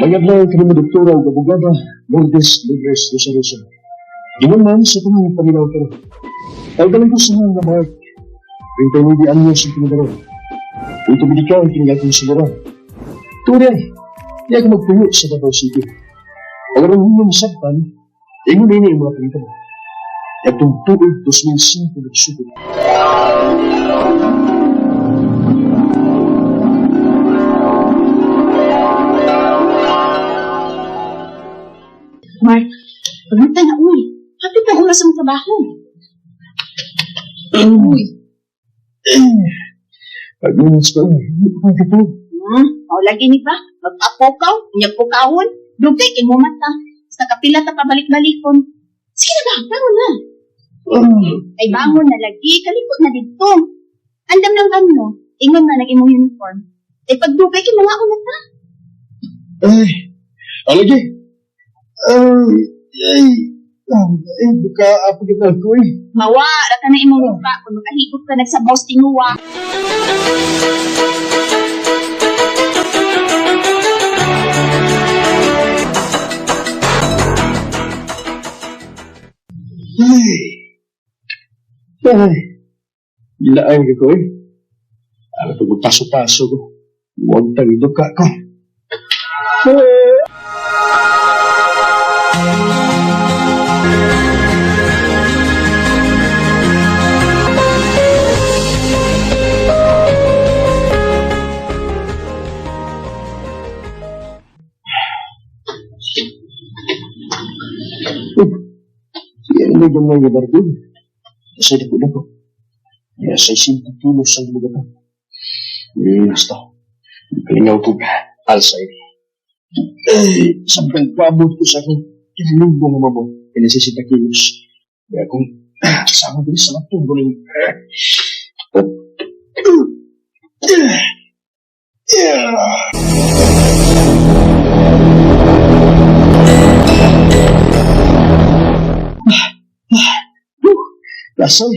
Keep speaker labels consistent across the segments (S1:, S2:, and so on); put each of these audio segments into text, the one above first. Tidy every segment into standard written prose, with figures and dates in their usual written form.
S1: Magadlaw ka naman doktora o abogada, Lourdes Libres Rosa. Ingon man sa tunay pamilaw ko. Tawagalan ko sa mga Mark, 29 anyos ang pinagaro. Ito bidikaw ang tinigatan sa lura. Tunay, di ako magpuyo sa Davao City. Pagkarang niyo masabtan, ingon na yung mga pangita mo. Itong tuig 2005 nagsugod.
S2: Mark, pagmata na uy. Hapit na oras ang trabaho. Uy.
S1: Pag-inis ko, hindi ko ito.
S2: O lagi ni ba? Mag-apokaw, nyagpukawon. Dugay kay mo mata. Sa kapila ta pabalik-balikon. Sige na ba? Bangon na. Ay bangon na lagi. Kalikot na dito. Andam ng ano. Ingon na nag-imong uniform. Ay pagdugay kay mga unat na.
S1: Lagi. Buka apa kita ko eh.
S2: Mawa, rata na imong lupa. Kung makahigop ka nagsabaw sa tinuwa.
S1: Gilaan ka ko eh. Alam ko magpaso-paso ko. Huwag tawid ka ko. Yan na yung mga barkod. Kasi na ko. Kaya sa 5 kilos ang mga ito. Basta. Kalingaw ko ka. Alzheimer. Sampang pabot ko sa akin. Kinilig mo naman mo. Pinasisita kilos. Kaya kung kasama ko sa mga tungguling. Lasal.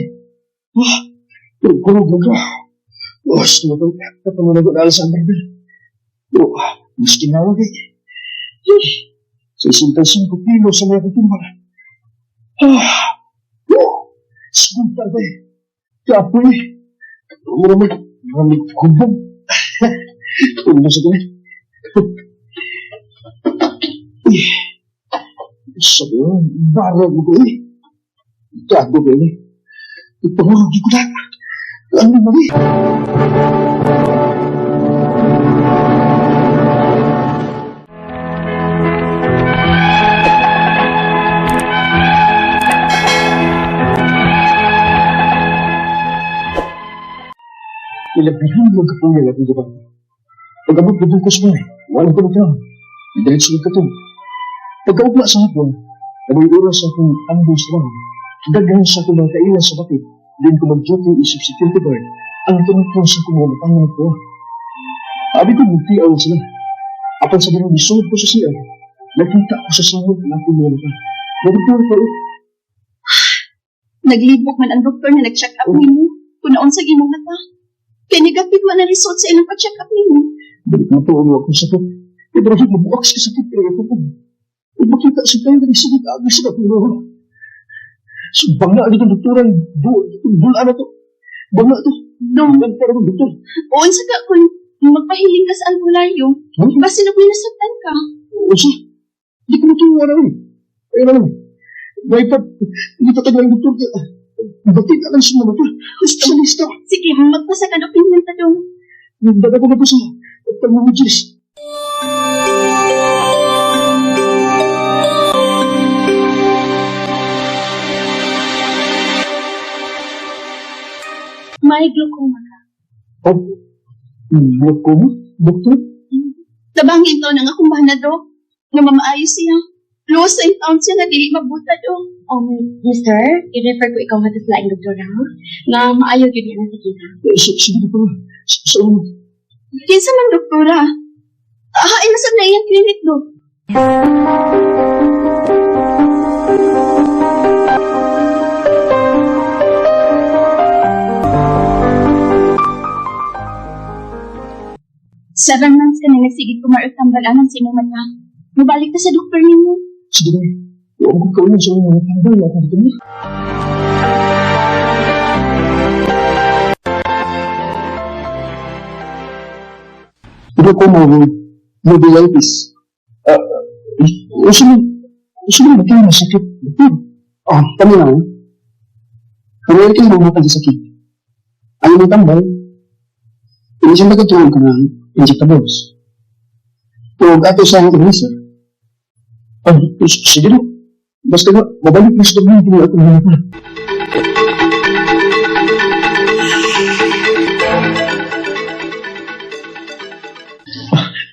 S1: Kurog mo ka. Sumatang kapanunan ko na Alexander Bell. Mas kinawag eh. Sa 65 kilo sa mga katumbal. Sumunta ba eh. Kapoy eh. Maraming kubong. Tulog mo sa galit. Sabi mo, barag mo ko eh. Gago ba eh. Ipangulugi ko na. Ano mo eh. Ilabihin mo kapunin at mga bata. Pag-abot na doon ko sa mga, walang kumakaw. Diretso ng katong. Pagkaugma sa hapon, namoy oras akong ambong sa mga. Daghan sa akong mga kailan sa bakit. Din ko mag-duty isip security guard. Ang tumutong sa akong mga matangan ko. Abi ko magtiaw sila. Apan sa ganun isunod ko sa siya. Nakita ko sa sahod na akong mga mata. Nagturo ko eh.
S2: Naglibok man ang doktor na nag-check up nimo. Kung naon sa imong mata. Kaya negapit man ang result sa ilang pa-check up nimo.
S1: Balik na to ano akong sakit. Ibrahim mabuaks ka sakit kaya ko po. Kung makita sa tayo na isunod agad sa kapuro. Subang na agad ang doktoran. Bulaan na to. Banga to. Nang para ng doktor.
S2: Oon sa ka kung magpahiling ka sa albularyo. Basta na pinasaktan ka.
S1: O siya. Hindi ko natuwa na rin. Ayun na lang. Dapat, hindi tatag lang doktor ka. Bakit alam sa mga to? Specialista.
S2: Sige, magpasa ka na opinion ta dong.
S1: Nagdaga ko na po sa ophthalmologist.
S2: May glaucoma ka.
S1: Glaucoma? Doktor?
S2: Tabangin to nang akong bahanado. Nga mamaayos siya. Lost and found siya na dili mabuta dong.
S3: Mister, i-refer ko ikaw sa laing doktora na maayo yun yan ang sakita.
S1: Sige po. So,
S2: Kinsa man doktora? Inasad na iyang clinic do. Seven months ka na nga nagsigit kumarot ang balanan sa imong mata. Mabalik ka sa doktor ninyo.
S1: Sige na. Huwag ko kaunin sa mga tambay at ang dumi. Ito ko mo yung uveitis. Uso mo magkaya na sakit. Kami na. Kami kayo mamatan sa sakit. Ang imong tambay, hindi siya magkatulang ka ng injectables. Kung ato sa organisa, sige na. Basta nga, mabalik na sa dami kung atong hinapin.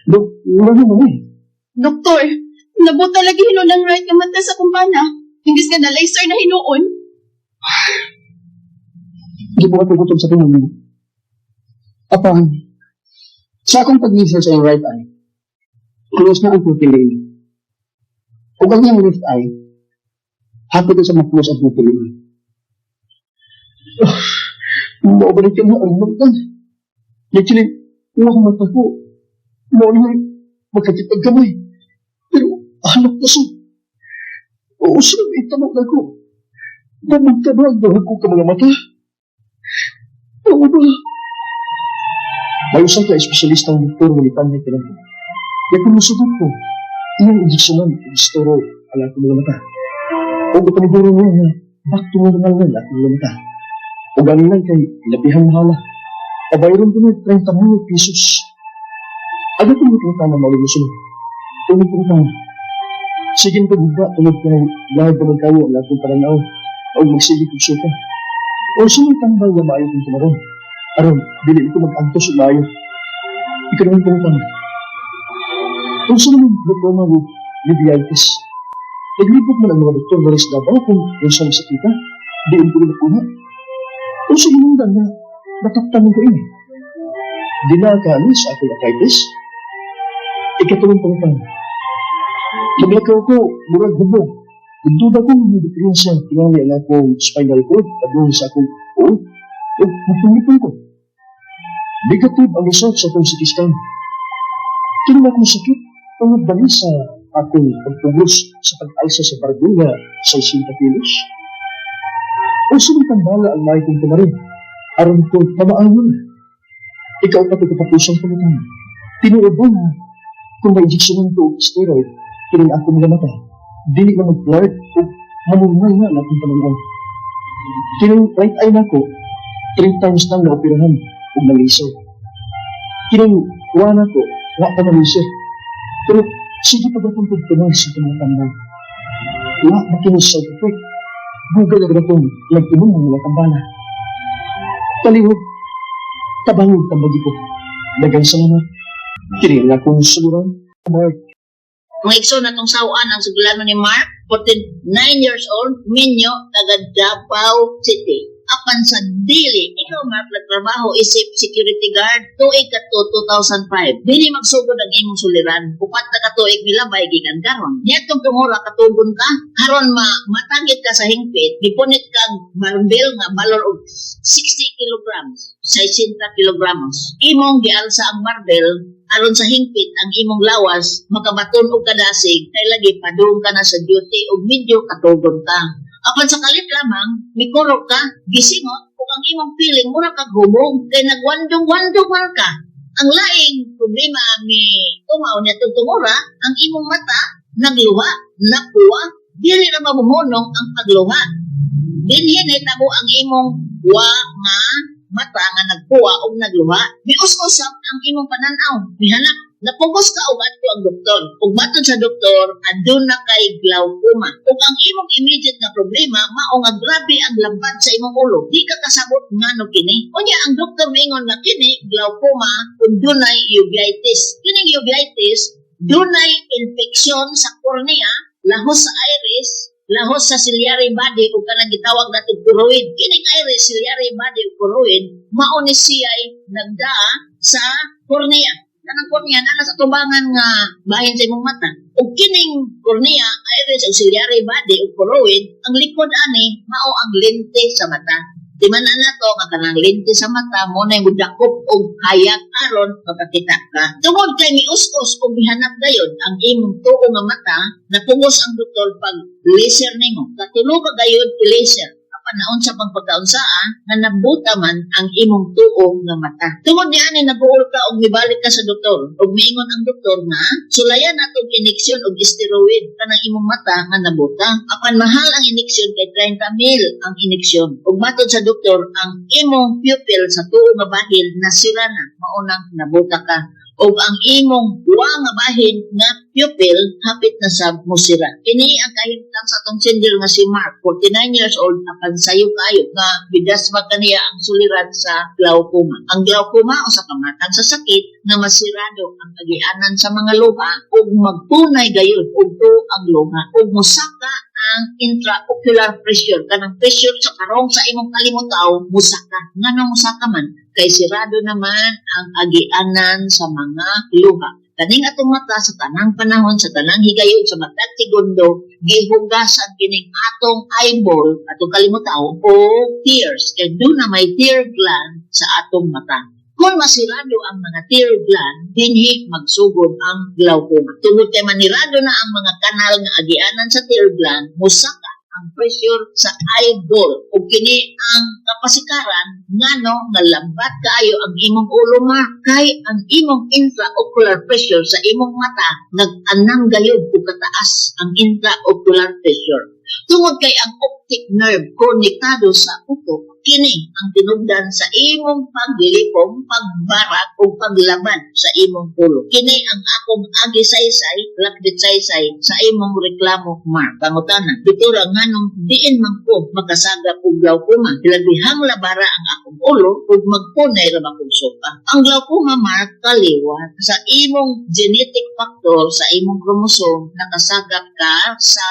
S1: Dok, wala naman eh.
S2: Doktor, nabuta lagi hinuon ang right nga mata sa kumpana. Hingis nga na laser na hinuon.
S1: Hindi po katugutog sa pinamili. Apa, sa akong pag-laser sa iyong right eye, close na ang pupili. Kung ang iyong left eye, hapit sa mag-close ang pupili. Maubalik ka na ang mga. Actually, wala akong mata ko. Noon na magkatipag kamay. Pero hanap na siya. Oo, sila itanong na ko. Magtabag na ko ka mga mata. Oo ba? May usang ka espesyalistang doktor ng ipanay ka lang. Kaya kung nasudot ko, iyong injeksyonan o steroid ang aking mga mata. O kapaniguro niya na back to normal na ang aking mga mata. O galing lang kay labihan mahala. Pabayron ko na 30,000 pesos. Ano kung makita na malulusunod? Tulog ko na. Sige na pagbuka, tulog ka na lahat naman kayo ang aking paranaw o magsigit ng suka. O sino tambay na maayo kong tumaron? Aron, dili ko mag-antos o maayo. Ikaw naman kong tama. Kung sino naman diploma mo, uveitis. Naglibot mo ng mga doktor na rin Davao kung yung sa sakita, diin ko rin nakuha. Kung sino naman na, nataktan ko ini. Dinakaanin sa aking arthritis. Ikatulong pang tama. Naglakaw ko, murag hubog. Nagduda ko ng diferensya tingali ang akong spinal cord at doon sa akong o napangipon ko. Negative ang result sa akong CT scan. Kailan akong sakit ang nagbali sa akong pagtugos sa pag-alsa sa barbuga sa 60 kilos. O sunod tambala ang may kong tumarin. Aron ko mamaan mo na. Ikaw pati katapusang pangutang. Tinuod mo na kung ma-injeksyonan ko steroid kining akong mga mata. Dili na mag-blurred o mamungay na natin panungan. Kining right eye na ko, 3 times lang na-operahan o na-laser. Kining wala ko, wala pa na-laser. Pero sige pa akong pagtunay sa tumatambal. Wala na kinisod effect. Bugal na itong nag-imong ng mga tambala. Talihog, tabangog tambagi ko. Dagan sa mga. Kining nga kong suluran. Mark.
S4: Kung ikso na tong sawaan ang suglanon ni Mark, 49 years old, Minyo, taga Davao City. Apan sa dili, ikaw Mark nagtrabaho isip security guard, tuig ka to 2005. Dili magsugod ang imong suliran, upat na katuig nilabay gikan karon. Niyatong tumura katugon ka, karon matagit ka sa hingpit, gipunit kang barbell nga balor og 60 kilograms, 60 kilogramos. Imong gialsa ang barbell aron sa hingpit ang imong lawas, makabaton og kadasig, kay lagi padung ka na sa duty og medyo katugon ka. Apan sa kalit lamang, mikurog ka, gisingot, kung ang imong feeling mura kag hubog, kay nagwandong-wandong man ka. Ang laing problema ni tumaw niya tumura, ang imong mata, nagluha, napuwa, dili na mamuhunong ang pagluha. Dinhin ay tabo ang imong wa nga mata nga nagpuwa o nagluha, mius-usap ang imong pananaw, mihanap. Napugos ka og adto ang doktor. Ug matod sa doktor, adun na kay glaucoma. Ug ang imong immediate na problema mao nga grabe ang lambat sa imong ulo. Di ka kasabot ngano kini. Unya ang doktor moingon nga kini glaucoma ug dunay uveitis. Kining uveitis dunay infeksyon sa cornea, lahos sa iris, lahos sa ciliary body ug kanang gitawag natin choroid. Kining iris, ciliary body ug choroid mao ni siya nagdaa sa cornea. Kanang kornea na sa tubangan nga bahin sa imong mata. Ug kining kornea, iris, auxiliary body ug choroid, ang likod ani mao ang lente sa mata. Di man na to, nga kanang lente sa mata mo na yung dakop o hayag aron makakita ka. Tungod kay mius-us o bihanap gayon ang imong tuo nga mata, natungos ang doktor pag laser nimo. Katulo ka gayon i-laser. Panaon sa pagpagkaunsaan na nabuta man ang imong tuo nga mata. Tungod ni ani nabuol ka og mibalik ka sa doktor og miingon ang doktor nga sulayan natong ineksyon og steroid kanang imong mata nga nabuta. Apan mahal ang ineksyon kay 30,000 ang ineksyon. Ug matod sa doktor ang imong pupil sa tuo nga bahil nasira na maunang nabuta ka. O ang imong duwa nga bahin nga pupil hapit na sa musira. Kini ang kahimtang sa atong sender nga si Mark, 49 years old, apan sayo kayo nga bidas ba kaniya ang suliran sa glaucoma. Ang glaucoma o sa kamatang sa sakit na masirado ang agianan sa mga luha ug magtunay gayon ug ang luha ug musaka ang intraocular pressure kanang pressure sa karong sa imong kalimutaw musaka. Ngano musaka man kay sirado naman ang agianan sa mga luha. Kaning atong mata sa tanang panahon, sa tanang higayon, sa matag segundo, gihugasan kining atong eyeball, atong kalimutaw, o tears. Kaya doon na may tear gland sa atong mata. Kung masirado ang mga tear gland, dinhi magsugod ang glaucoma. Tungod kay manirado na ang mga kanal nga agianan sa tear gland, musaka ang pressure sa eyeball o kini ang kapasikaran ngano nga lambat kaayo ang imong ulo kay ang imong intraocular pressure sa imong mata nag-anang gayud o kataas ang intraocular pressure. Tungod kay ang optic nerve konektado sa utok, kini ang tinugdan sa imong paglilipong, pagbarak o paglaban sa imong ulo. Kini ang akong agisaysay, lakditsaysay sa imong reklamo, Mark. Pangutanan, bitura nganong diin man ko makasagap og glaucoma. Hilabihang labara ang akong ulo ug magpunay ra akong sopa. Ang glaucoma, Mark, kaliwat sa imong genetic factor sa imong chromosome nakasagap ka sa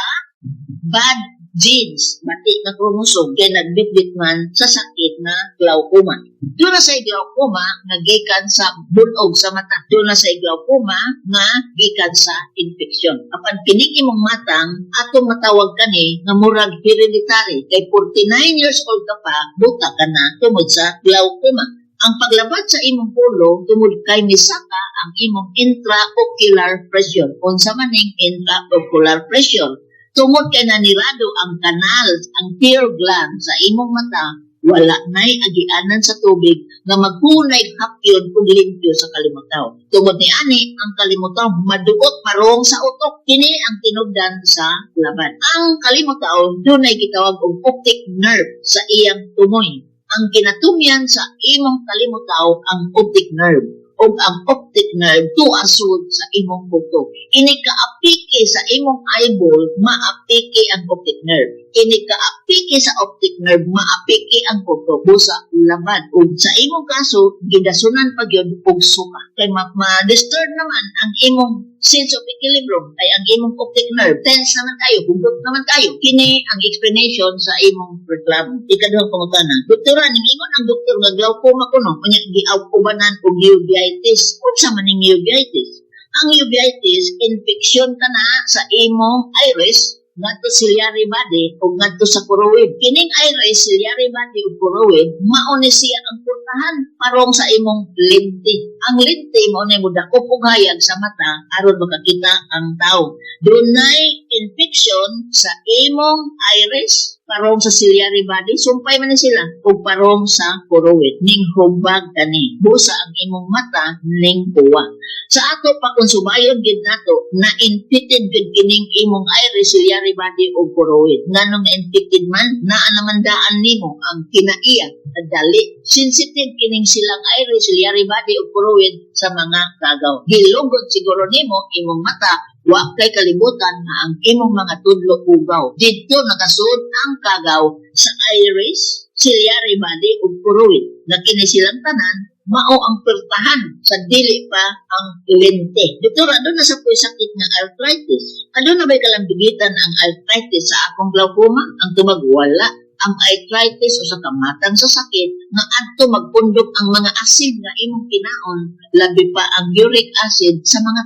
S4: bad genes, mati na chromosome, kaya nagbitbit man sa sakit na glaucoma. Doon na sa glaucoma, nagikan sa bunog sa mata. Doon na sa glaucoma, nga gikan sa infeksyon. Apan kining imong matang, atong matawag kani, nga murag hereditary. Kay 49 years old ka pa, buta ka na tungod sa glaucoma. Ang paglabat sa imong ulo, tungod kay misaka ang imong intraocular pressure. Unsa maning intraocular pressure? Tungod kay nanirado ang kanal, ang tear gland sa imong mata, wala na'y agianan sa tubig nga magpunay hapyon ug limpyo sa kalimutaw. Tungod ni ani, ang kalimutaw maduot marong sa utok. Kini ang tinugdan sa laban. Ang kalimutaw, dunay gitawag og optic nerve sa iyang tumoy. Ang kinatumyan sa imong kalimutaw ang optic nerve. O ang optic nerve tuasod sa imong buto. Ini kaapiki sa imong eyeball, maapiki ang optic nerve. Ini kaapiki sa optic nerve, maapiki ang buto. Busa laban. O sa imong kaso, gidasunan pa yun og suka. Kay ma-disturb naman ang imong sense of equilibrium ay ang imong optic nerve. Tense naman tayo, hugot naman tayo. Kini ang explanation sa imong reklamo. Ikaduhang pangutana. Doktora, ningingon ang doktor nga glaucoma ko no, kanya giaukubanan o uveitis. Unsa man ning uveitis? Ang uveitis, infeksyon ka na sa imong iris, ngadto ciliary body o ngadto sa choroid. Kining iris, ciliary body o choroid, mauni siya ang purtahan parong sa imong lente. Ang lente mo na mo dakop og hayag sa mata aron makakita ang tao. Dunay infection sa imong iris parong sa ciliary body, sumpay man ni sila o parong sa choroid. Ning hubag kani. Busa ang imong mata ning tuwa. Sa ato pa kung sumayon gid nato na infected gid kining imong iris, ciliary body o choroid. Nganong infected man naa naman daan nimo ang kinaiya dali. Sensitive kining silang iris, ciliary body o choroid sa mga kagaw. Gilugod siguro nimo imong mata wa kay kalibutan na ang imong mga tudlo ugaw. Dito nakasud ang kagaw sa iris, ciliary body o choroid. Na kini silang tanan mao ang pertahan sa dili pa ang lente. Doktor, ano na sa puy sakit ng arthritis? Ano na ba'y kalambigitan ang arthritis sa akong glaucoma? Ang tumagwala ang arthritis o sa kamatang sa sakit nga adto magpundok ang mga asid nga imong kinaon, labi pa ang uric acid sa mga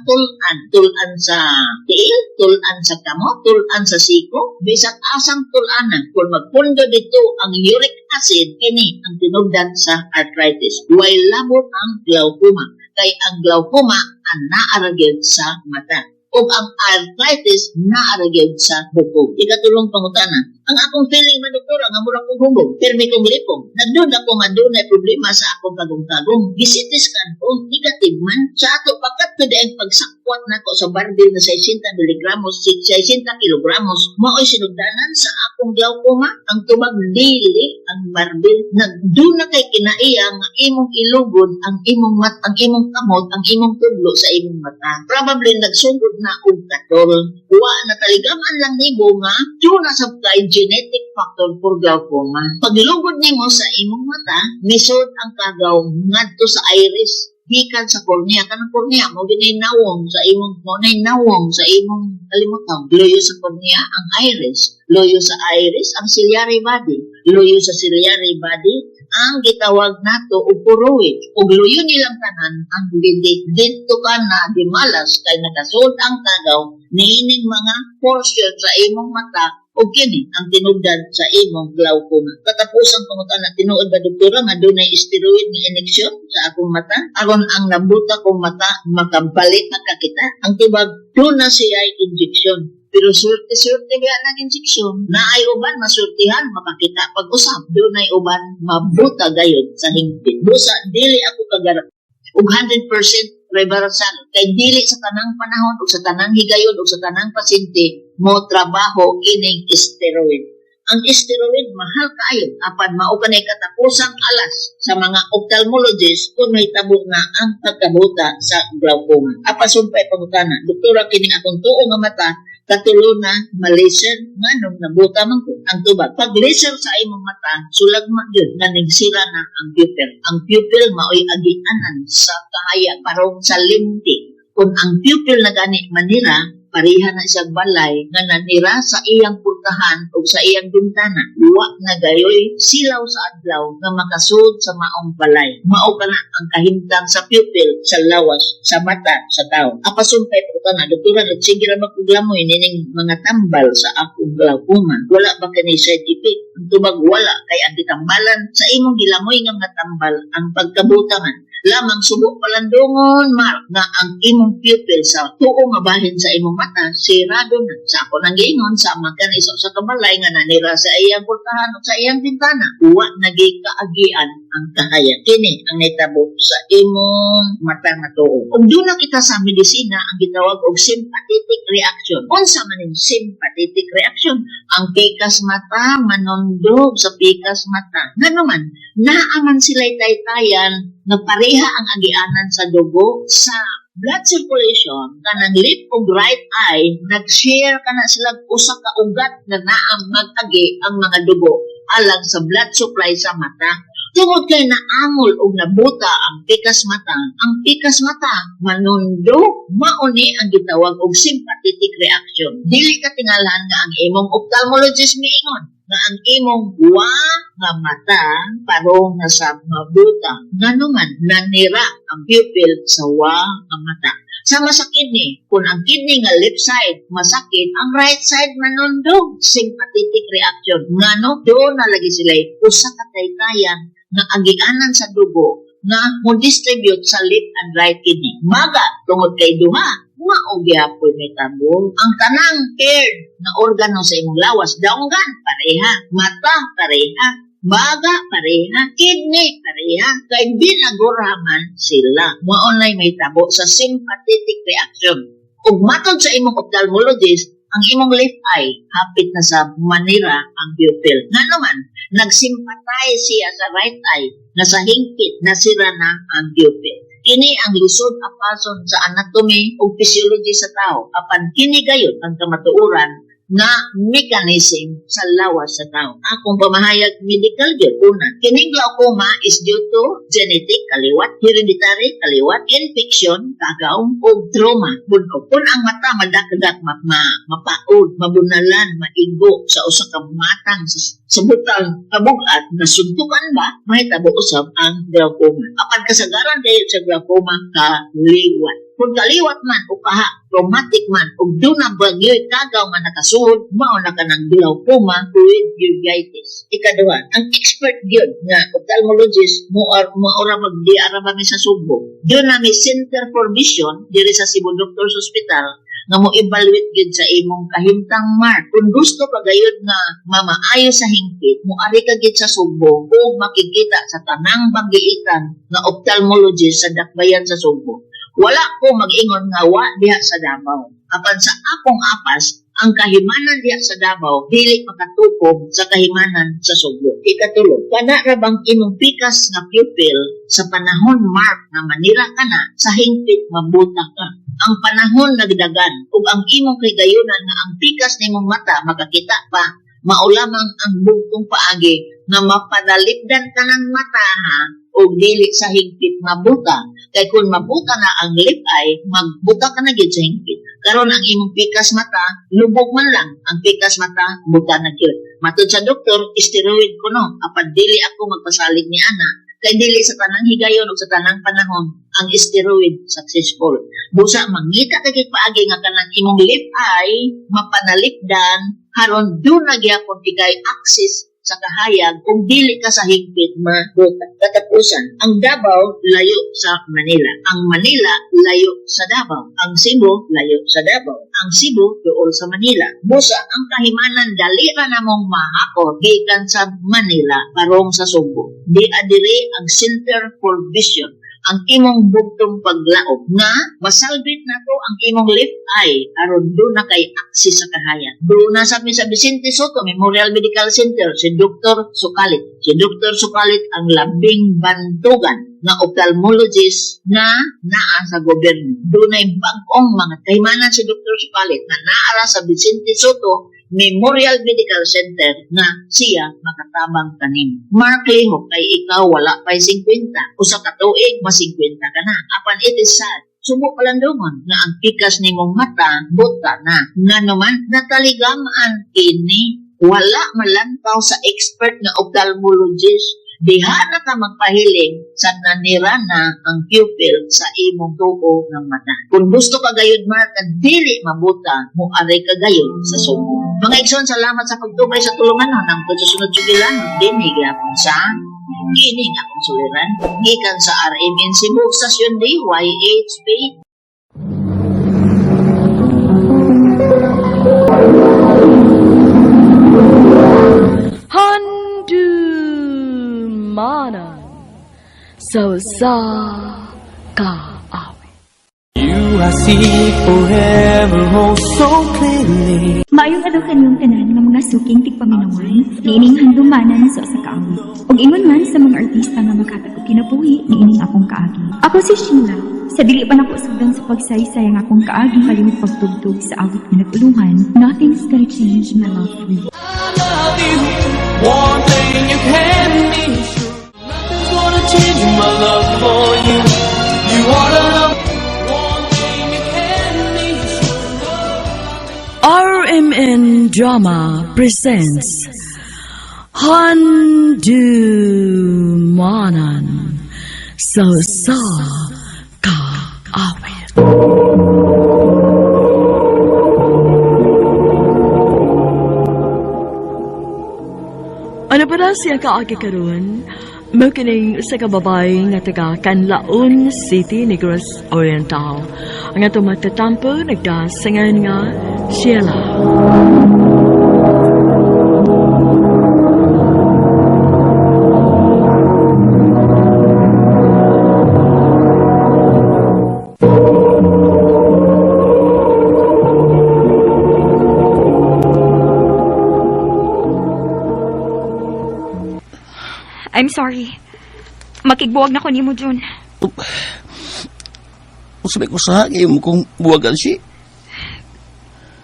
S4: tulan sa tiil, tulan sa kamot, tulan sa siko, bisag asang tulanan. Kung magpundo dito ang uric acid kini ang tinubdan sa arthritis. While labot ang glaucoma kay ang glaucoma ang naara gyud sa mata. O ang arthritis naara gyud sa bukog. Ikatulong pangutana. Ang akong feeling man doktora nga mura kong hubog, pirmi kong lipong. Nagdoon ako nga doon ay problema sa akong kagong-kagong. Gisitis kan ko, negative man. Sa ato pagkat ko ang pagsakwat na ko sa barbell na 60 miligramos, 60 kilogramos, mao'y sinugdanan sa akong glaucoma, ang tubag dili, ang barbell. Nagdoon na kay kinaiya nga imong ilugod, ang imong ang imong kamot, ang imong tudlo sa imong mata. Probably nagsugod na og katol. Wa na taligaman lang nimo nga, doon na sa genetic factor for glaucoma. Paglugod nimo sa imong mata, misod ang kagaw ngadto sa iris, gikan sa kornea. Kanang kornea mo ginay nawong sa imong kalimutan. Loyo sa kornea ang iris, loyo sa iris ang ciliary body, loyo sa ciliary body ang gitawag nato og choroid. Ug loyo nilang tanan ang dito ka na di malas kay nakasud ang kagaw niining mga portion sa imong mata o kini ang tinugdan sa imong glaucoma. Katapusan pangutan na tinuod ba doktora nga dunay steroid nga injection sa akong mata aron ang nabuta kong mata makabalik na kakita. Ang tibag doon na siya injection. Pero surte-surte ba ang injection? Na ay uban masurtihan makakita pag-usap. Doon ay uban mabuta gayud sa hingpit. Busa dili ako kagarap ug 100% reversal kay dili sa tanang panahon ug sa tanang higayon ug sa tanang pasyente mo trabaho kining steroid. Ang steroid mahal kaayo apan mao kanay katapusang alas sa mga ophthalmologist kung may tabo na ang pagkabuta sa glaucoma. Apasumpay pangutana, doktora kining akong tuo nga mata katulo na ma-laser nganong nabuta man ko ang tubag. Pag laser sa imong mata, sulag man yun nga nagsira na ang pupil. Ang pupil mao'y agianan sa kahaya parong sa limti. Kung ang pupil na gani manira, pariha na siyang balay nga nanira sa iyang pultahan o sa iyang bintana. Luwa na gayoy silaw sa adlaw nga makasud sa maong balay. Mao ka na ang kahimtang sa pupil sa lawas sa mata sa tao. Apasumpay po ka na, doktora, nagsigira magpuglamoy nining mga tambal sa akong glaucoma. Wala ba ka ni side effect? Ang tubag wala kay ang titambalan sa imong gilamoy nga mga tambal ang pagkabutangan. Lamang subok palandungon, Mark, na ang imong pupil sa tuo nga bahin sa imong mata, sirado na. Sa ako nang giingon, sa magkaniso sa kabalay nga nanira sa iyang pultahan o sa iyang bintana, uwa naging kaagian ang kahaya. Kini ang naitabo sa imong mata nga tuo. Kung doon na kita sa medisina, ang gitawag og sympathetic reaction. Unsa man yung sympathetic reaction? Ang pikas mata, manondog sa pikas mata. Nga naman, naaman sila'y taytayan na pareha ang agianan sa dugo sa blood circulation kanang left ug right eye nag-share kana sila usa ka ugat na naam mag-agi ang mga dugo alang sa blood supply sa mata. Tungod kay naangol og nabuta ang pikas mata manundo mauni ang gitawag og sympathetic reaction. Dili ka tingalan nga ang imong ophthalmologist miingon nga ang imong nga mata parong nasa mabuta nga naman nanira ang pupil sa nga mata. Sama sa kidney, kung ang kidney nga left side masakit, ang right side manundog. Sympathetic reaction. Ngano, doon na lagi sila usa ka taytayan nga agianan sa dugo nga mo distribute sa left and right kidney. Maga, tungod kay duha, maugyapoy may tabo. Ang tanang paired na organo sa imong lawas, daunggan, pareha. Mata, pareha. Baga, pareha. Kidney, pareha. Kay binaguraman sila. Maunay may tabo sa sympathetic reaction. Kung matod sa imong ophthalmologist, ang imong left eye, hapit na sa manira ang pupil. Nga naman, nagsympathize siya sa right eye na sa hingpit na sira na ang pupil. Kini ang lisod apason sa anatomy o physiology sa tao. Apan kini gayud ang kamatuoran na mechanism sa lawas sa tao. Akong pamahayag medical gyud una. Kining glaucoma is due to genetic kaliwat, hereditary kaliwat, infection, kagaw, o trauma. Kung ang mata madakadak mapaod, mabunalan, maigo sa usa ka matang sa butang kabugat na suntukan ba, may tabo usab ang glaucoma. Apan kasagaran dahil sa glaucoma kaliwat. Kung kaliwat man o kaha, traumatic man, o doon na bagyo'y kagaw nga nakasuod, mauna ka ng glaucoma with uveitis. Ikaduha, ang expert yun nga ophthalmologist maura magdiara ba sa Subo. Doon na may Center for Vision diri sa Cebu Doctors Hospital nga mo evaluate gid sa imong kahimtang mark. Kung gusto pa gayud nga mamaayo sa hingpit, mo ari ka gid sa Subo o makikita sa tanang banggiitan nga ophthalmologist sa dakbayan sa Subo. Wala ko mag-ingon nga wa diha sa Davao. Apan sa akong apas, ang kahimanan diha sa Davao dili makatukob sa kahimanan sa Subo. Ikatulo, kana ra bang imong pikas nga pupil sa panahon mark na manira ka na sa hingpit mabuta ka. Ang panahon nagdagan ug ang imong kaygayonan nga ang pikas nimong mata makakita pa, maulamang ang bugtong paagi na mapadalipdan ka ng mata ha o dili sa hingpit mabuta. Kay kung mabuta na ang lip eye, magbuta ka na gid sa hingpit. Karon ang imong pikas mata, lubog man lang ang pikas mata, buta na gyud. Matud sa doktor, steroid ko no, apan dili ako magpasalig ni ana. Kay dili sa tanang higayon o sa tanang panahon ang steroid successful. Busa mangita kay paagi nga kanang imong lip eye mapanalipdan haron do na gyapon ikay access sa kahayag kung dili ka sa higpit mabuta. Katapusan, ang Davao layo sa Manila. Ang Manila layo sa Davao. Ang Cebu layo sa Davao. Ang Cebu dool sa Manila. Busa ang kahimanan dali ra namong mahako gikan sa Manila parong sa Subo. Di adiri ang Center for Vision ang imong bugtong paglaog nga masalbit na to ang imong left eye aron do na kay access sa kahayag. Doon na sa Vicente Soto Memorial Medical Center si Dr. Sukalit. Si Dr. Sukalit ang labing bantugan na ophthalmologist na naa sa gobyerno. Doon ay bangkong mga kaimanan si Dr. Sukalit na naara sa Vicente Soto Memorial Medical Center na siya makatabang kanin. Mark Lihok kay ikaw wala pa'y 50 o sa katuig mas 50 ka na. Apan it is sad. Sumo palandungon na ang pikas ni mong mata buta na. Nga naman nataligamaan kini wala malantaw sa expert na ophthalmologist. Diha na ka magpahiling sa nanira na ang pupil sa imong tuo ng mata. Kung gusto ka gayud Mark dili mabuta mo aray ka gayud sa Subo. Mga igsoon, salamat sa pagtubay sa tulungan ng pagsusunod sugilan dinig yapon sa kining akong suliran gikan sa RMN Cebu Station DYHP.
S5: Handumanan so sa ka awe.
S6: You I see forever, oh so clearly.
S7: Maayong adto kanyong tanan nga mga suking tigpaminawan, niining handumanan sa usa ka awit. Ug ingon man sa mga artista nga maghatag og kinabuhi niining akong kaagi. Ako si Sheila. Sa dili pa nako sugdan sa pagsaysay ang akong kaagi kalimot pagtugtog sa awit nga naguluhan, nothing's gonna change my love for you.
S6: I love you. One thing you can be sure, nothing's gonna change my love for you. You are the love. One thing you can be sure.
S5: RMN Drama presents Handumanan so sa ka awe. Ano para siya kaagi karon? Mao kining usa ka babae nga taga Canlaon City, Negros Oriental. Ang atong matatampo nagdasingan nga Sheila.
S7: I'm sorry. Makigbuwag na ko nimo Jun.
S8: Sabi ko sa hangin mo kung buwagan si.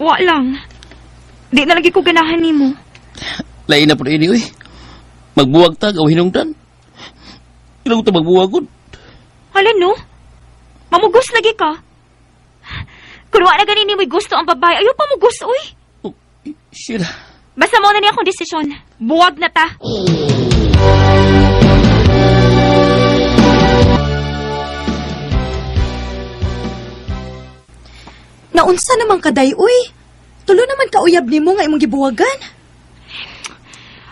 S7: Wa lang. Di na lagi ko ganahan nimo.
S8: Lain na po ini, eh. Magbuwag ta, gaw hinungdan. Ilang ta magbuwagon.
S7: Hala no? Mamugos lagi ka. Kung wa na ganin nimo'y gusto ang babae, ayaw pa mo gusto, uy.
S8: Oh, Sheila.
S7: Basta mo na niya akong desisyon. Buwag na ta.
S9: Unsa naman kaday, uy? Tulo naman ka uyab nimo nga imong gibuwagan.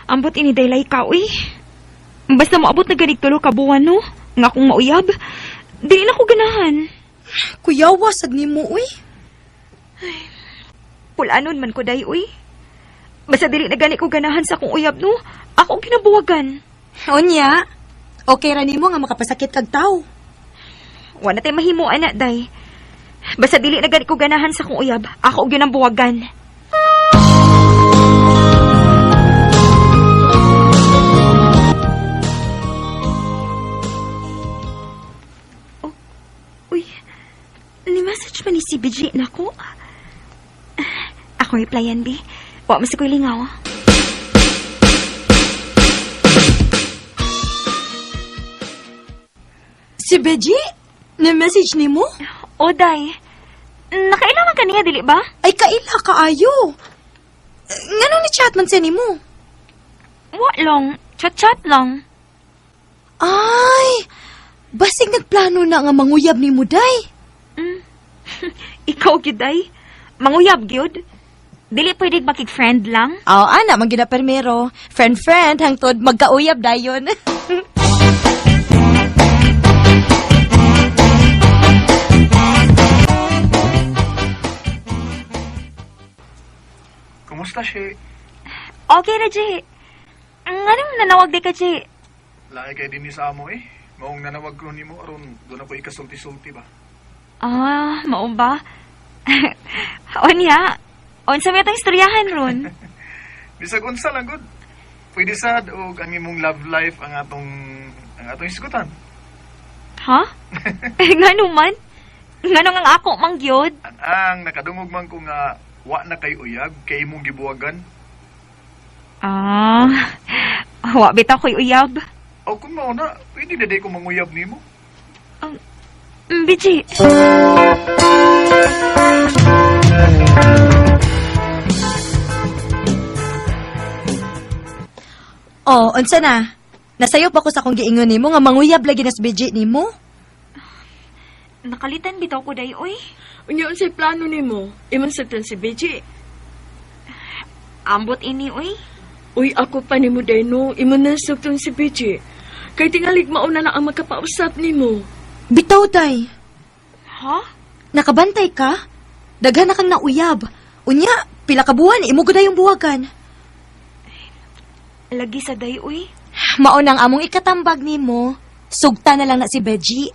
S3: Ambot ini daylay ka, uy. Basta moabot na ganig tulo ka buwan, no? Nga kung mauyab, dili na ko ganahan.
S9: Kuyawa sad nimo, uy.
S3: Pulanon man ko day, uy. Basta dili na gani ko ganahan sa kong uyab, no? Ako ang kinabuwagan.
S9: Unya, okay ra nimo nga makapasakit kag tao.
S3: Wala tayo mahimo, anak, day. Basta dili na gani ko ganahan sa kong uyab, ako ang ginambuwagan. Oh, uy, ni-message pa ni si BG na ko. Ako replyan, B. Wa mas ko'y lingaw.
S9: Si Beji, na-message nimo?
S3: O, day. Nakailangan ka niya, dili ba?
S9: Ay kaila kaayo. Nganong ni chat man siya nimo?
S3: Wa lang. Chat-chat lang.
S9: Ay, basig nagplano na nga manguyab nimo day.
S3: Ikaw, gyud day. Manguyab, gyud. Dili pwede makig-friend lang.
S9: Oo, ana, magina permero. Friend-friend, hangtod magkauyab dayon.
S10: Kumusta siya?
S3: Okay na, Jay. Anong nanawag di ka, Jay?
S10: Lahi kay din sa amo eh. Maong nanawag ko ni mo aron doon ako ikasulti-sulti ba?
S3: Mao ba? Onya, unsa may atong istoryahan ron?
S10: Bisag unsa lang good. Pwede sad og ang imong love life ang atong isgutan.
S3: Ha? Ngano man? Ngano nga ako mangyod?
S10: Ang nakadungog man ko nga wa na kay uyab kay imong gibuwagan.
S3: Wa bitaw ko'y uyab.
S10: O kung mao na, pwede na day ko manguyab nimo.
S3: Biji.
S9: Oh, unsa na? Nasayo pa ko sa kong giingon nimo nga manguyab lagi na sa Beji nimo.
S3: Nakalitan bitaw ko day, oy.
S5: Unya unsay plano nimo? Imong sabtan si BG.
S3: Ambot ini, oy.
S5: Uy, ako pa nimo dayno, imong na sabtan si BG. Kay tingalig mauna na ang magkapausap nimo.
S9: Bitaw day.
S3: Ha?
S9: Nakabantay ka? Daghan na kang nauyab. Unya, pila ka buwan imo gud yung buwagan.
S3: Lagi sa day, uy.
S9: Mao nang among ikatambag nimo. Sugta na lang na si Beji.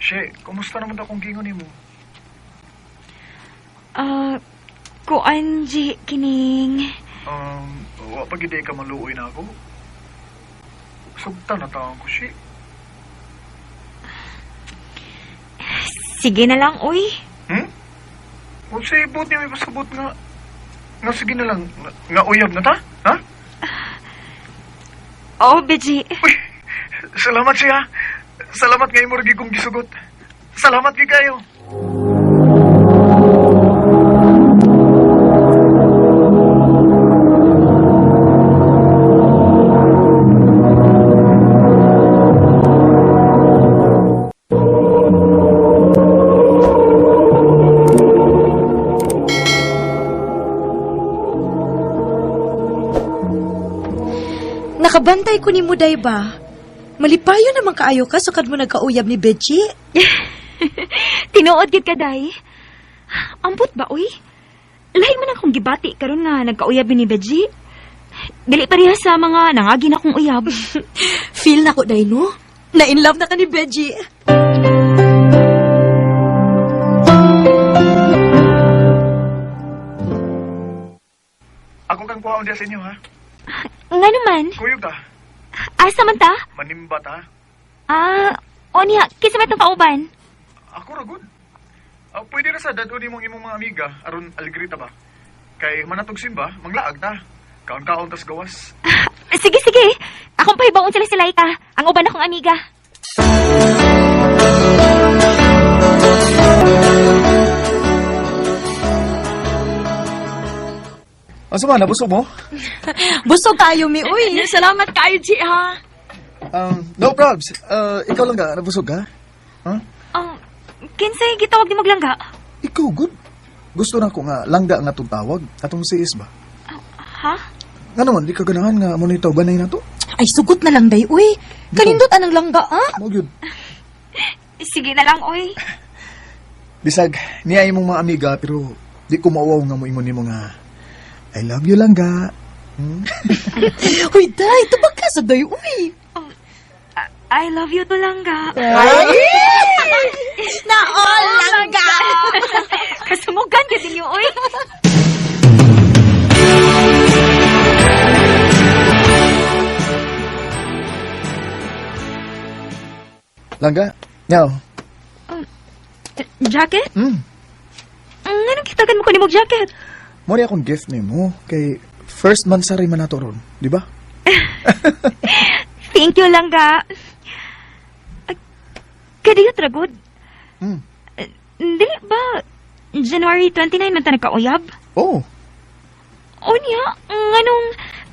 S10: She, kumusta naman akong gingon nimo?
S3: Kuan, Ji, kining.
S10: Wa pa gid ka maluoy na ako. Sugta na taon ko, she.
S3: Sige na lang, uy.
S10: Kung sa ibot niya may pasabot nga sige na lang, nga uyab na ta? Ha?
S3: Oh, Beji.
S10: Uy, salamat siya. Salamat nga imurgi kong gisugot. Salamat kay kayo.
S9: Nakabantay ko ni mo day ba? Malipayo naman kaayo ka sukad mo nagkauyab ni Beji.
S3: Tinuod gid ka, day. Ambot ba, uy? Lain man akong gibati karon nga nagkauyab ni Beji. Dili pareha sa mga nangagi na kong uyab.
S9: Feel na ko day, no? Na in love na ka ni Beji.
S10: Akong kang kuhaon diya sa inyo, ha?
S3: Nga naman.
S10: Kuyog ta.
S3: Asa man ta?
S10: Manimbat, ha?
S3: Onya, kisa may itong kauban.
S10: Ako ra good. Pwede na sa daduni mong imong mga amiga aron aligrita ba? Kay manatog simba, manglaag ta. Kaon-kaon tas gawas.
S3: Sige, sige. Akong pahibaon sila ka. Ang uban akong amiga.
S10: Asa man, nabusog mo?
S9: Busog kayo, mi, uy.
S5: Salamat kayo, G, ha?
S10: No probs. Ikaw lang ka, nabusog ka?
S3: Kinsay gitawag ni maglangga?
S10: Ikaw, good. Gusto na ko nga, langga nga itong tawag. Atong si Is ba?
S3: Ha?
S10: Nga naman, di ka ganahan nga monitaw ba na to?
S9: Ay, sugot na lang, day, uy. Kalindot anang langga, ha?
S10: Mo yun.
S3: Sige na lang, oy.
S10: Bisag, niya mong mga amiga, pero di ko mauwaw nga mo imon ni mga I love you langga.
S9: Uy, day, tubag ka sa day, uy.
S3: I love you to langga.
S9: Naol, langga.
S3: Kasumugan ka din yung, oy.
S10: Langga, nyaw.
S3: Jacket?
S10: Hmm.
S3: Anong kitagan mo ko ni mong jacket?
S10: Mori akong gift ni mo kay first man sa man nato ron, di ba?
S3: Thank you, langga. Kadiyot, ragod.
S10: Hmm.
S3: Dili ba, January 29 man ta nagkauyab?
S10: Oh,
S3: O niya, anong,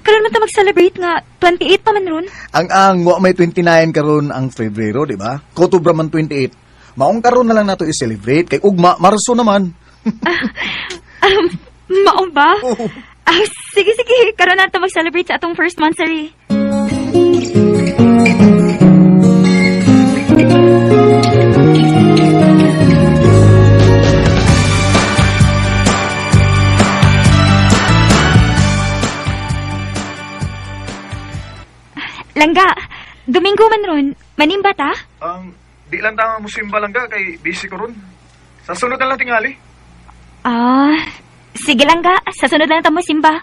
S3: karon man ta mag-celebrate nga, 28 pa man ron.
S10: ang wa may 29 karon ang Febrero, di ba? Kotobra man 28. Maong karon na lang nato i-celebrate kay ugma Marso naman.
S3: Mao ba?
S10: Oh.
S3: Sige, karon na ta mag-celebrate sa atong first monthsary. Langga, Domingo man ron, manimba ta?
S10: Di lang tama musimba langga kay busy ko ron. Sa sunod na lang tingali.
S3: Sige langga, sa sunod lang ta mo simba.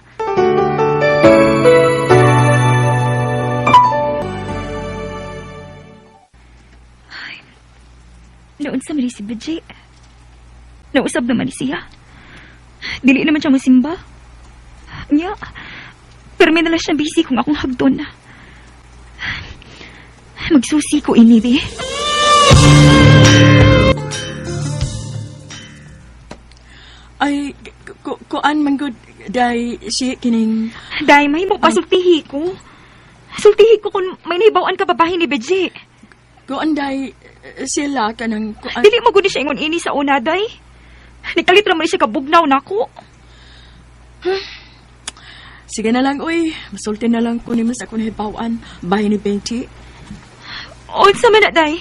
S3: Noon sa mali si Bajay. Nausap naman siya. Dili naman siya masimba. Nya, pero may nalang siya busy kung akong hagdon. Magsusi ko ini, be.
S5: Ay, kuan man good, day, si kining...
S3: Day, may mo pasultihi ko. Sultihi ko kung may nahibawaan ka babae ni Bajay.
S5: Kuan, day, sila ka ng kuan...
S3: Dili mo guni siya ingon ini sa una, day. Nikalit naman siya kabugnaw na ako.
S5: Sige na lang, uy. Masulti na lang kunin mo sa akong hibawaan. Bahay ni Benty.
S3: Unsa man na, day?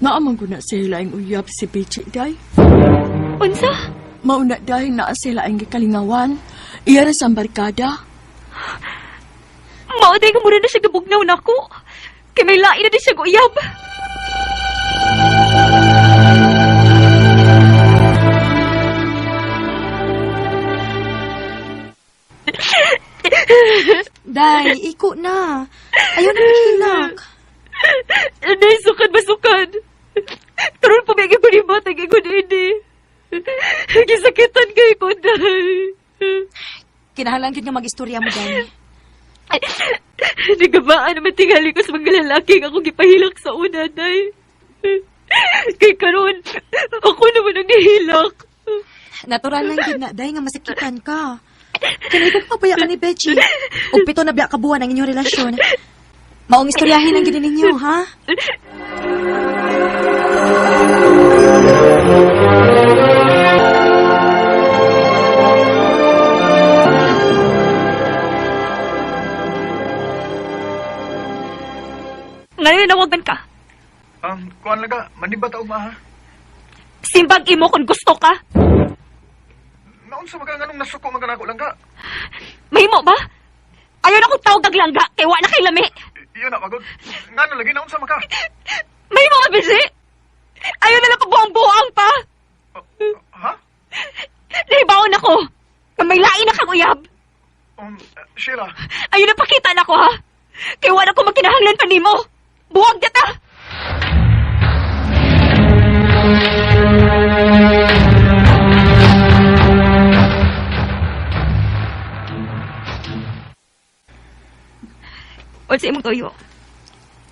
S5: Naamang ko na sila ang uyab si Benty, day.
S3: Unsa?
S5: Mauna, day, na sila ang gikalingawan. Iya na sa barkada.
S3: Mao, day, kamura na siya kabugnaw na ako. Kaya may lain na di siya guyab.
S9: Day, iko na. Ayaw na mahilak.
S3: Day, sukad. Karoon pa may gibalibat, ang ikon ini. Gisakitan kay ko, day.
S9: Kinahanglan gid nga mag-istorya mo, day.
S3: Nagabaan naman tingali ko sa mga lalaki nga akong gipahilak sa una, day. Kay karon, ako naman ang nahilak.
S9: Natural lang gid na, day, nga masakitan ka. Kaya kung papaya ka ni Bechi, o 7 na biya kabuhan ang inyong relasyon. Maong istoryahin ang gini ninyo, ha?
S3: Ngayon, nawagan ka.
S10: Kuan lang ka, maniba ta ugma ha.
S3: Simbang imo kung gusto ka.
S10: Naon sa mga nganong nasuko maganako langga.
S3: Mahimo ba? Ayaw na kong tawag kag langga, kay wa na kay lami.
S10: Iyon na pagod. Ngano lagi naon sa maka.
S3: Mahimo ka, Bisi? Ayaw na lang ko buang-buang pa.
S10: Ha?
S3: Nahibaon ako. Kung may lain na kang uyab.
S10: Sheila.
S3: Ayaw na pakita na ko, ha? Kay wa na ko magkinahanglan pa nimo. Buwag na ta. O sa imong toyo.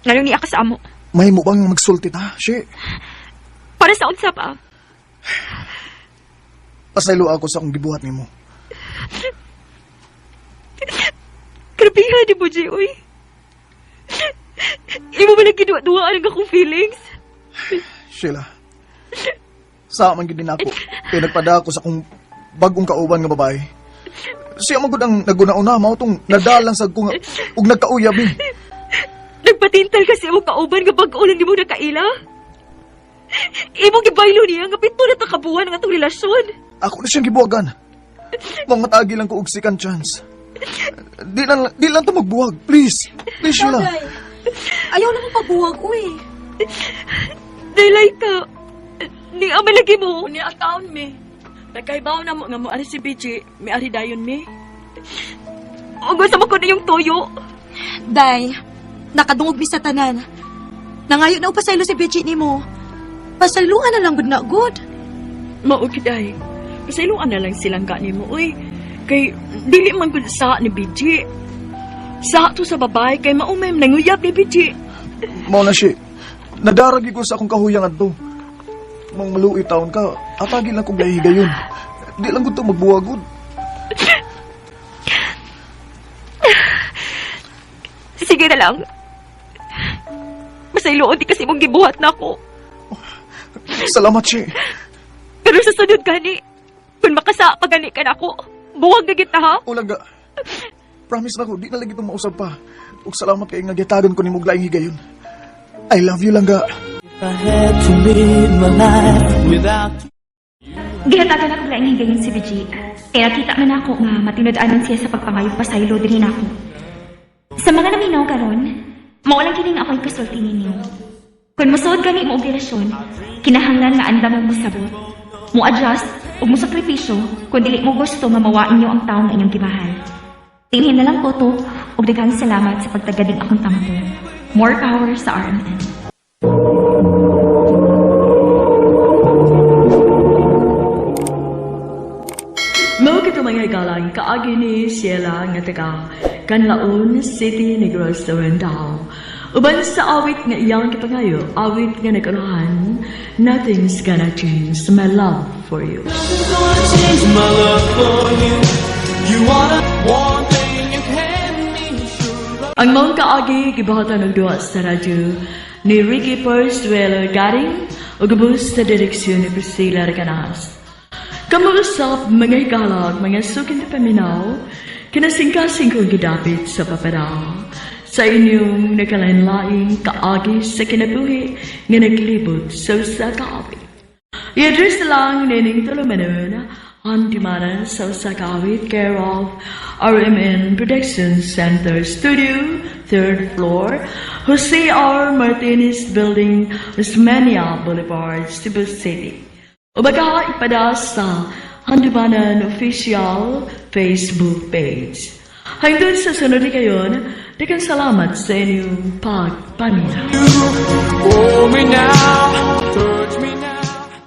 S3: Ngayon niya ka sa amo.
S10: May mo bang magsulti ta, she?
S3: Para sa unsa pa?
S10: Pasaylo ako sa akong gibuhat nimo.
S3: Grabihan di mo, Jay, uy. Imo ba lang kinuwa-duwaan ang akong feelings?
S10: Sheila, sa man gid din ako, kay nagpada ako sa akong bagong kauban nga babae. Siya magud ang naguna-una, mao tong nadalang sa kong ug nagkauyab ni.
S3: Nagpatintal kasi mo kauban nga bag-o lang di mo nakaila. Imong gibaylo niya nga pito na takabuhan ang atong relasyon.
S10: Ako na siyang gibuwagan. Mga matagi lang ko og second chance. Di lang to magbuwag, please. Please, Sheila.
S9: Day, ayaw na mong pabuwag, uy.
S3: Daylay ka. Ni amalagi mo.
S5: Uni ataon mi. Nagkaibaw na mo nga mo ari si BJ, may ari dayon mi.
S3: O gusto mo ko na yung toyo.
S9: Day, nakadungog mi sa tanan. Nangayo na upasaylo si Bechi ni mo. Pasaluan na lang good na good.
S5: Mao kiday. Pasayloan na lang silang ka nimo, uy. Kay dili man gud sa ni BJ. Sa to sa babae kay maumay nanguyab ni BJ.
S10: Mao na siya. Nadaragi ko sa akong kahuyang adto. Mang maluoy taon ka, atagi lang kong gahigayon. Di lang ko ito magbuwagod.
S3: Sige na lang. Masayloon di kasi mong gibuhat na ako.
S10: Salamat siya.
S3: Pero sa sunod gani, kung makasa pa gani ka na ako, buwag na kita ha?
S10: Ulaga. Promise na ko, di na lagi itong mausap pa. Ug salamat kay nga gitagan ko ni muglaing higayon. I love you lang ga.
S6: If I had to live my life without you.
S7: Gihatagan ako lang higayon si Bechi. Kaya kita man ako nga matinod-anon siya sa pagpangayog pasaylo din ako. Sa mga naminaw karon, mawalang kining ako'y kasulti ninyo. Kung musuod gani mo og relasyon, kinahanglan nga andam mo musabot, mo adjust ug mo sakripisyo kung dili mo gusto nga mawain niyo ang taong nga inyong gimahal. Tingin na lang ko to ug daghang salamat sa pagtagading akong tampo. More power sa RMN.
S5: Mao kito mga galang kaagi ni Sheila nga taga Canlaon City, Negros Oriental. Uban sa awit nga iyang kipangayo, awit nga nagkalahan, nothing's gonna change my love for you.
S6: Nothing's gonna change my love for you. You wanna one thing you can be sure of.
S5: Ang mga kaagi gibahatan og duwa sa radyo ni Ricky Persuelo Garing o gabus sa direksyon ni Priscilla Recanas. Kamuusap mga hikalag, mga sukin na paminaw, kinasingkasing kong gidapit sa paparaw. Sa inyong nakalain-laing kaagi sa kinabuhi nga naglibot sa usa kaawit. I-address lang nining tulumanon ang dimana sa usa kaawit care of RMN Production Center Studio, 3rd floor, Jose R. Martinez Building, Osmania Boulevard, Cebu City. O baka ipada sa Handumanan Official Facebook page. Hanggang sa sunod kayon, daghang salamat sa inyong pagpaminaw.
S6: Hold me now.